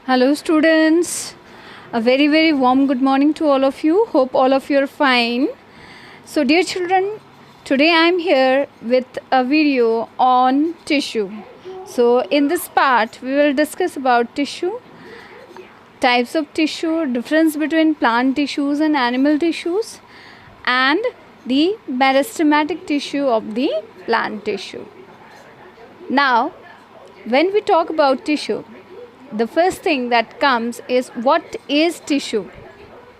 Hello, students. A very warm good morning to all of you. Hope all of you are fine. So, dear children, today I am here with a video on tissue. So, in this part, we will discuss about tissue, types of tissue, difference between plant tissues and animal tissues, and the meristematic tissue of the plant tissue. Now, when we talk about tissue, the first thing that comes is what is tissue?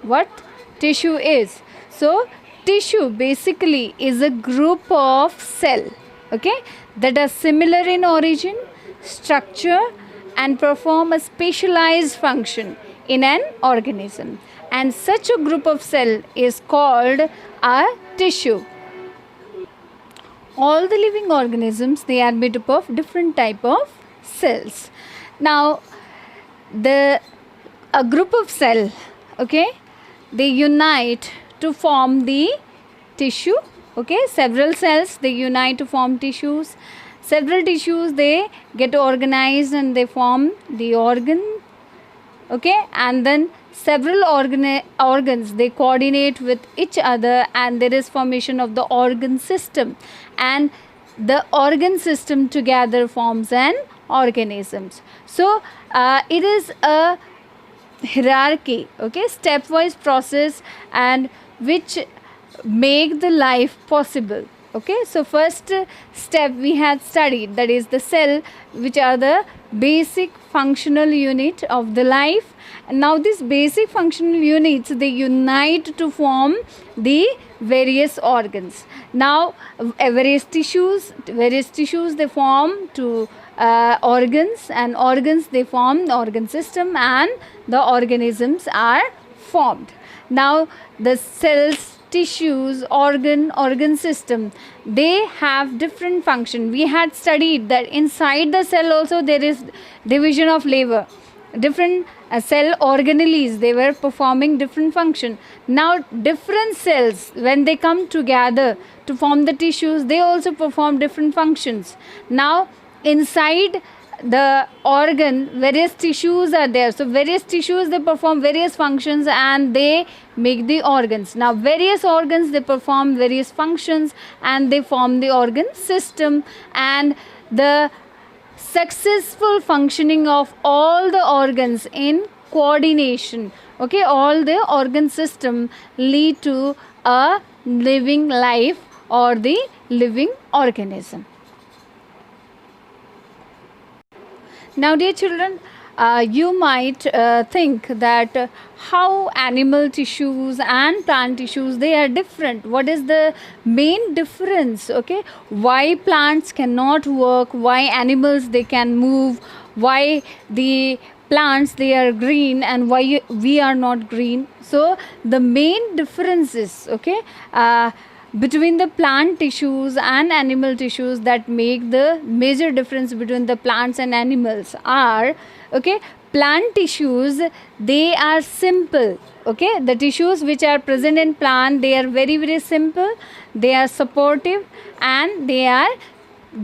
What tissue is? So, tissue basically is a group of cell, okay, that are similar in origin, structure, and perform a specialized function in an organism. And such a group of cell is called a tissue. All the living organisms, they are made up of different type of cells. Now, a group of cell, okay, they unite to form the tissue, okay. Several cells, they unite to form tissues. Several tissues, they get organized and they form the organ, okay. And then several organs, they coordinate with each other, and there is formation of the organ system, and the organ system together forms an organisms. So it is a hierarchy, okay, stepwise process, and which make the life possible, okay. So first step we had studied, that is the cell, which are the basic functional unit of the life. And now these basic functional units, they unite to form the various organs. Now various tissues they form to organs, and organs, they form the organ system, and the organisms are formed. Now the cells, tissues, organ system, they have different function. We had studied that inside the cell also there is division of labor. Different cell organelles, they were performing different function. Now different cells, when they come together to form the tissues, they also perform different functions. Now inside the organ, various tissues are there. So various tissues, they perform various functions and they make the organs. Now various organs, they perform various functions and they form the organ system. And the successful functioning of all the organs in coordination, okay, all the organ system lead to a living life or the living organism. Now, dear children, you might think that how animal tissues and plant tissues, they are different. What is the main difference? Okay, why plants cannot work? Why animals, they can move? Why the plants, they are green, and why we are not green? So the main differences, okay, between the plant tissues and animal tissues, that make the major difference between the plants and animals are, okay, plant tissues, they are simple, okay. The tissues which are present in plant, they are very simple, they are supportive, and they are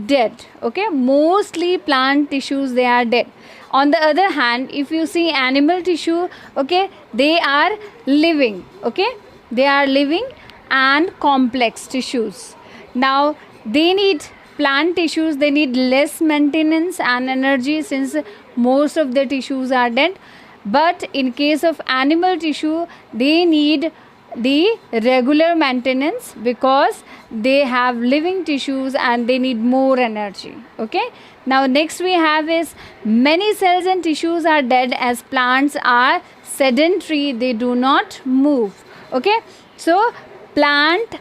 dead, okay. Mostly plant tissues, they are dead. On the other hand, if you see animal tissue, okay, they are living, okay, they are living and complex tissues. Now they need, plant tissues, they need less maintenance and energy, since most of the tissues are dead. But in case of animal tissue, they need the regular maintenance, because they have living tissues and they need more energy, okay. Now next we have is, many cells and tissues are dead as plants are sedentary, they do not move, okay. So plant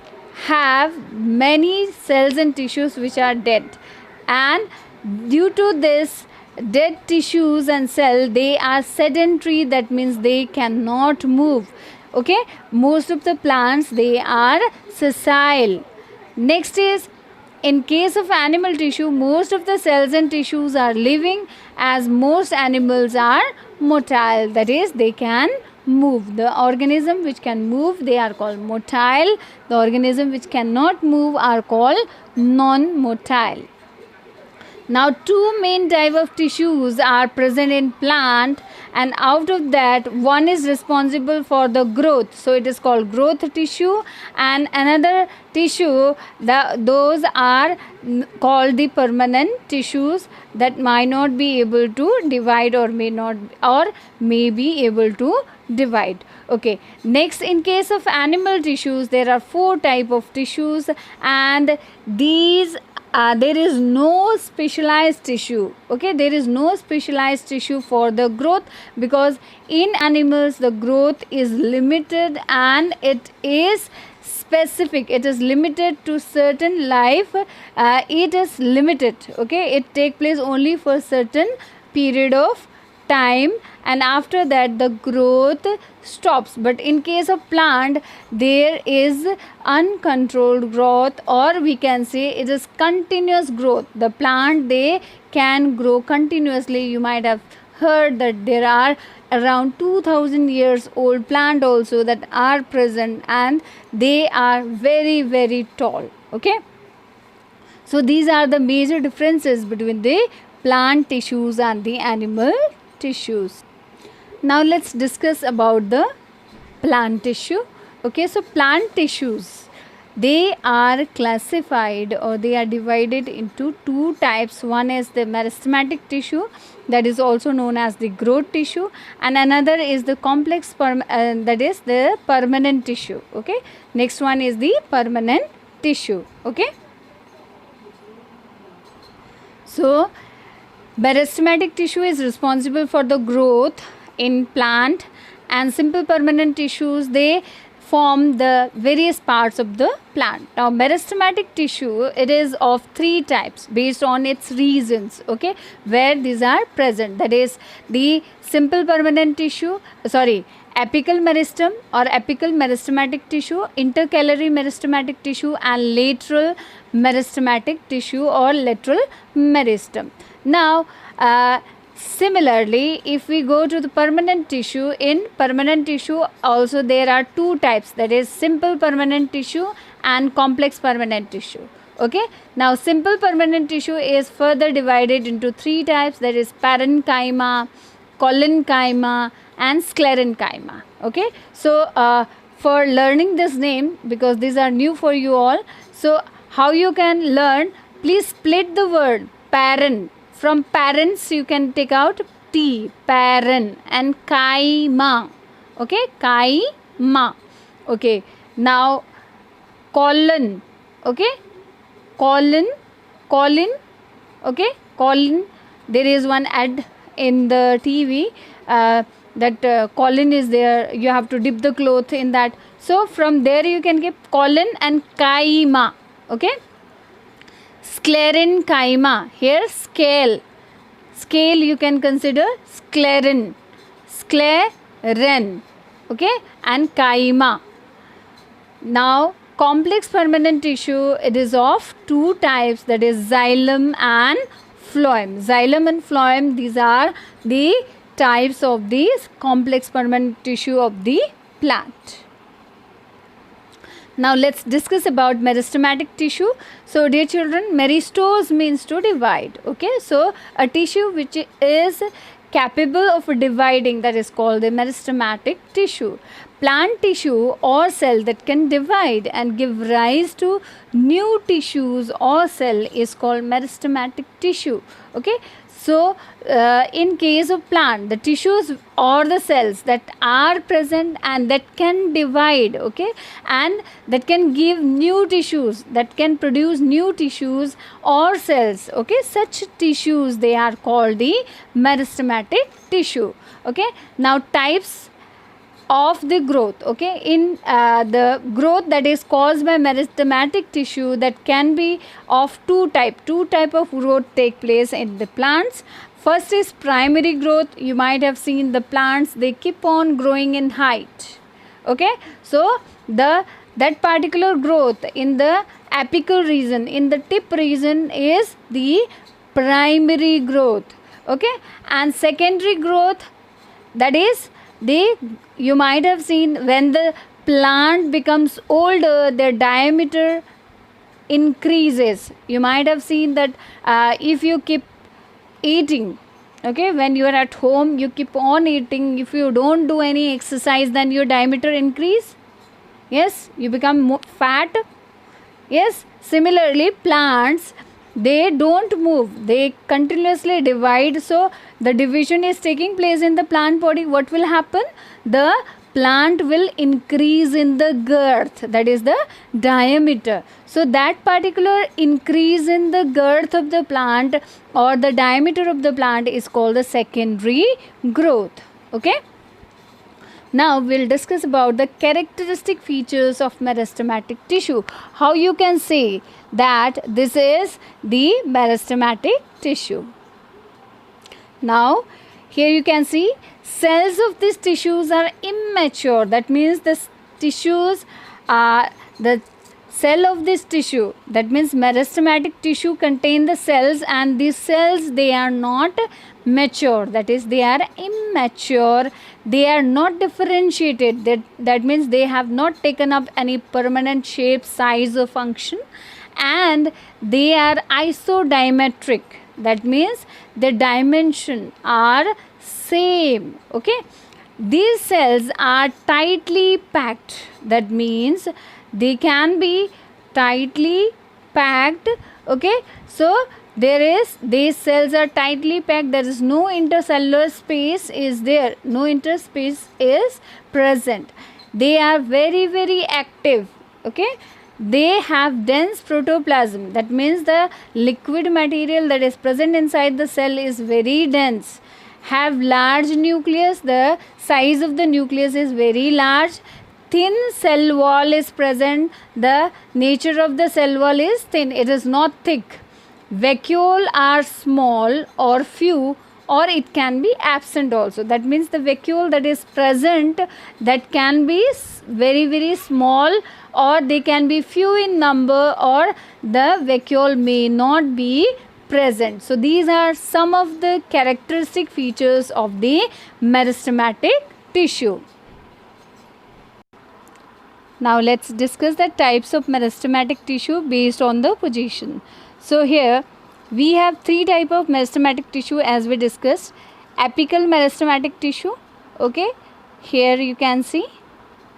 have many cells and tissues which are dead, and due to this dead tissues and cell, they are sedentary, that means they cannot move, okay. Most of the plants, they are sessile. Next is, in case of animal tissue, most of the cells and tissues are living, as most animals are motile, that is, they can move. The organism which can move, they are called motile. The organism which cannot move are called non-motile. Now two main type of tissues are present in plant, and out of that one is responsible for the growth, so it is called growth tissue, and another tissue, those are called the permanent tissues that might not be able to divide or may be able to divide. Okay, next, in case of animal tissues, there are four type of tissues, and these there is no specialized tissue. Okay, there is no specialized tissue for the growth, because in animals the growth is limited and it is specific, it is limited to certain life, it is limited. Okay, it take place only for certain period of time, and after that the growth stops. But in case of plant, there is uncontrolled growth, or we can say it is continuous growth. The plant, they can grow continuously. You might have heard that there are around 2000 years old plant also that are present, and they are very very tall. Okay, so these are the major differences between the plant tissues and the animal tissues. Now let's discuss about the plant tissue. Okay, so plant tissues, they are classified, or they are divided into two types. One is the meristematic tissue, that is also known as the growth tissue, and another is the complex that is the permanent tissue. Okay, next one is the permanent tissue. Okay, so meristematic tissue is responsible for the growth in plant, and simple permanent tissues, they form the various parts of the plant. Now meristematic tissue, it is of three types based on its regions, okay, where these are present. That is the simple permanent tissue, apical meristem or apical meristematic tissue, intercalary meristematic tissue, and lateral meristematic tissue or lateral meristem. Now similarly, if we go to the permanent tissue, in permanent tissue also there are two types, that is simple permanent tissue and complex permanent tissue. Okay, now simple permanent tissue is further divided into three types, that is parenchyma, collenchyma, and sclerenchyma. Okay, so for learning this name, because these are new for you all, so how you can learn, please split the word paren. From parents you can take out T, paren, and chyma. Okay, chyma. Okay, now colon. Okay, colon. Okay, colon. There is one ad in the TV that colon is there. You have to dip the cloth in that. So from there you can get colon and chyma. Okay. Sclerenchyma, here scale you can consider scleren, okay, and chyma. Now complex permanent tissue, it is of two types, that is xylem and phloem. Xylem and phloem, these are the types of these complex permanent tissue of the plant. Now let's discuss about meristematic tissue. So dear children, meristos means to divide. Okay, so a tissue which is capable of dividing, that is called the meristematic tissue. Plant tissue or cell that can divide and give rise to new tissues or cell is called meristematic tissue. Okay, so in case of plant, the tissues or the cells that are present and that can divide, okay, and that can give new tissues, that can produce new tissues or cells, okay, such tissues, they are called the meristematic tissue. Okay, now types of the growth. Okay, in the growth that is caused by meristematic tissue, that can be of two type of growth take place in the plants. First is primary growth. You might have seen the plants, they keep on growing in height. Okay, so that particular growth in the apical region, in the tip region, is the primary growth. Okay, and secondary growth, that is you might have seen when the plant becomes older, their diameter increases. You might have seen that if you keep eating, okay, when you are at home you keep on eating, if you don't do any exercise, then your diameter increase. Yes, you become fat. Yes, similarly plants, they don't move, they continuously divide. So the division is taking place in the plant body. What will happen? The plant will increase in the girth, that is the diameter. So that particular increase in the girth of the plant or the diameter of the plant is called the secondary growth. Okay. Now we'll discuss about the characteristic features of meristematic tissue. How you can say that this is the meristematic tissue. Now here you can see cells of these tissues are immature. That means the tissues are the cell of this tissue, that means meristematic tissue contain the cells, and these cells, they are not mature, that is they are immature, they are not differentiated, that means they have not taken up any permanent shape, size or function, and they are isodiametric, that means the dimension are same. Okay, these cells are tightly packed, that means they can be tightly packed. Okay, so these cells are tightly packed, there is no intercellular space is there, no interspace is present, they are very very active. Okay, they have dense protoplasm, that means the liquid material that is present inside the cell is very dense, have large nucleus, the size of the nucleus is very large, thin cell wall is present, the nature of the cell wall is thin, it is not thick. Vacuole are small or few, or it can be absent also, that means the vacuole that is present, that can be very very small, or they can be few in number, or the vacuole may not be present. So these are some of the characteristic features of the meristematic tissue. Now let's discuss the types of meristematic tissue based on the position. So here we have three types of meristematic tissue as we discussed. Apical meristematic tissue, okay, here you can see,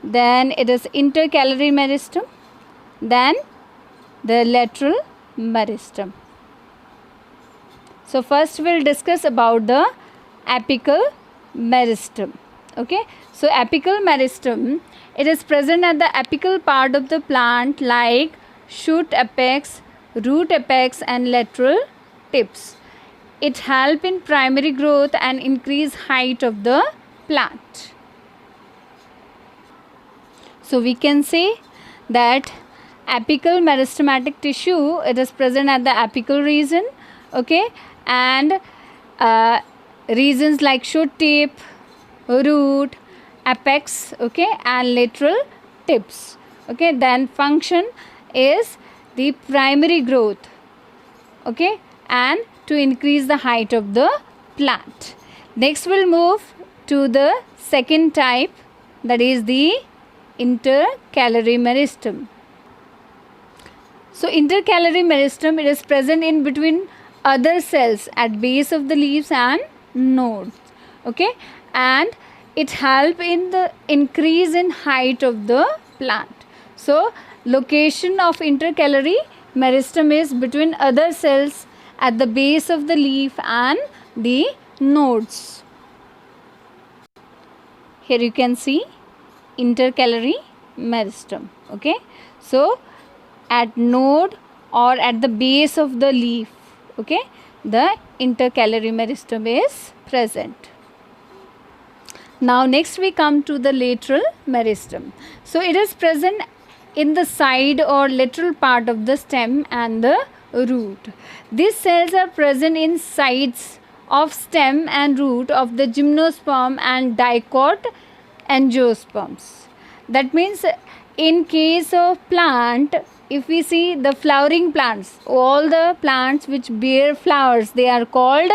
then it is intercalary meristem, then the lateral meristem. So first we'll discuss about the apical meristem. Okay, so apical meristem, it is present at the apical part of the plant like shoot apex, root apex and lateral tips. It helps in primary growth and increase height of the plant. So we can say that apical meristematic tissue, it is present at the apical region. Okay, and regions like shoot tip, root, apex, okay, and lateral tips. Okay, then function is the primary growth, okay, and to increase the height of the plant. Next we'll move to the second type, that is the intercalary meristem. So intercalary meristem, it is present in between other cells at base of the leaves and nodes. Okay, and it help in the increase in height of the plant. So location of intercalary meristem is between other cells at the base of the leaf and the nodes. Here you can see intercalary meristem. Okay, so at node or at the base of the leaf, okay, the intercalary meristem is present. Now next we come to the lateral meristem. So it is present in the side or lateral part of the stem and the root. These cells are present in sides of stem and root of the gymnosperm and dicot angiosperms. That means in case of plant, if we see the flowering plants, all the plants which bear flowers, they are called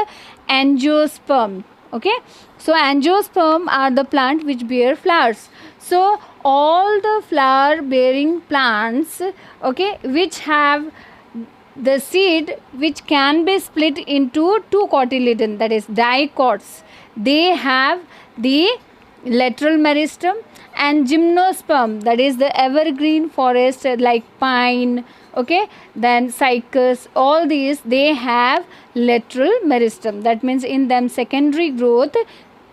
angiosperm. Okay, so angiosperm are the plant which bear flowers. So all the flower bearing plants, okay, which have the seed which can be split into two cotyledon, that is dicots, they have the lateral meristem. And gymnosperm, that is the evergreen forest like pine, okay, then cycas, all these they have lateral meristem. That means in them secondary growth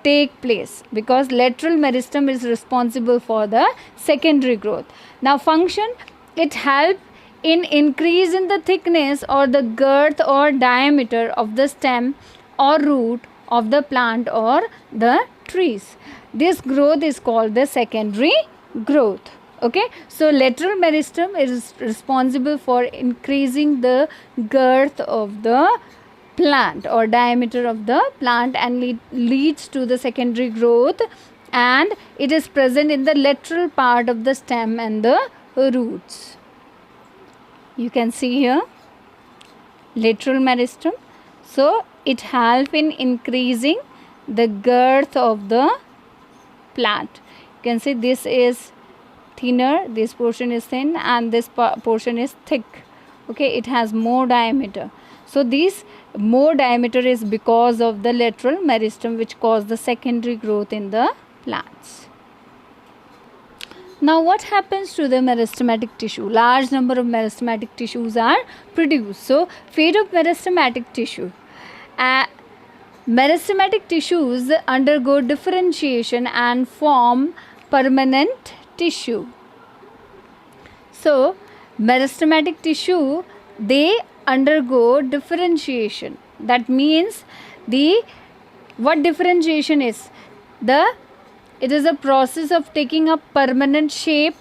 take place, because lateral meristem is responsible for the secondary growth. Now function, it helps in increase in the thickness or the girth or diameter of the stem or root of the plant or the trees. This growth is called the secondary growth. Okay, so lateral meristem is responsible for increasing the girth of the plant or diameter of the plant, and leads to the secondary growth, and it is present in the lateral part of the stem and the roots. You can see here lateral meristem. So it helps in increasing the girth of the plant. You can see this is thinner, this portion is thin, and this portion is thick. Okay, it has more diameter. So this more diameter is because of the lateral meristem, which cause the secondary growth in the plants. Now what happens to the meristematic tissue? Large number of meristematic tissues are produced. So fate of meristematic tissue. Meristematic tissues undergo differentiation and form permanent tissue. So meristematic tissue, they undergo differentiation. That means what differentiation is? It is a process of taking a permanent shape,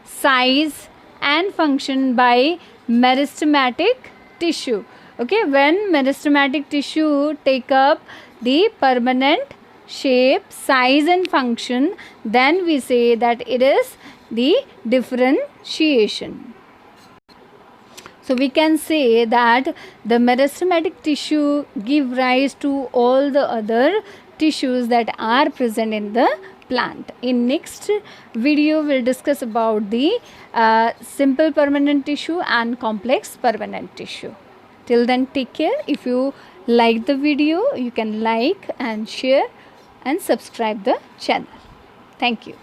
size and function by meristematic tissue. Okay, when meristematic tissue take up the permanent shape, size and function, then we say that it is the differentiation. So we can say that the meristematic tissue give rise to all the other tissues that are present in the plant. In next video we'll discuss about the simple permanent tissue and complex permanent tissue. Till then, take care. If you like the video, you can like and share and subscribe the channel. Thank you.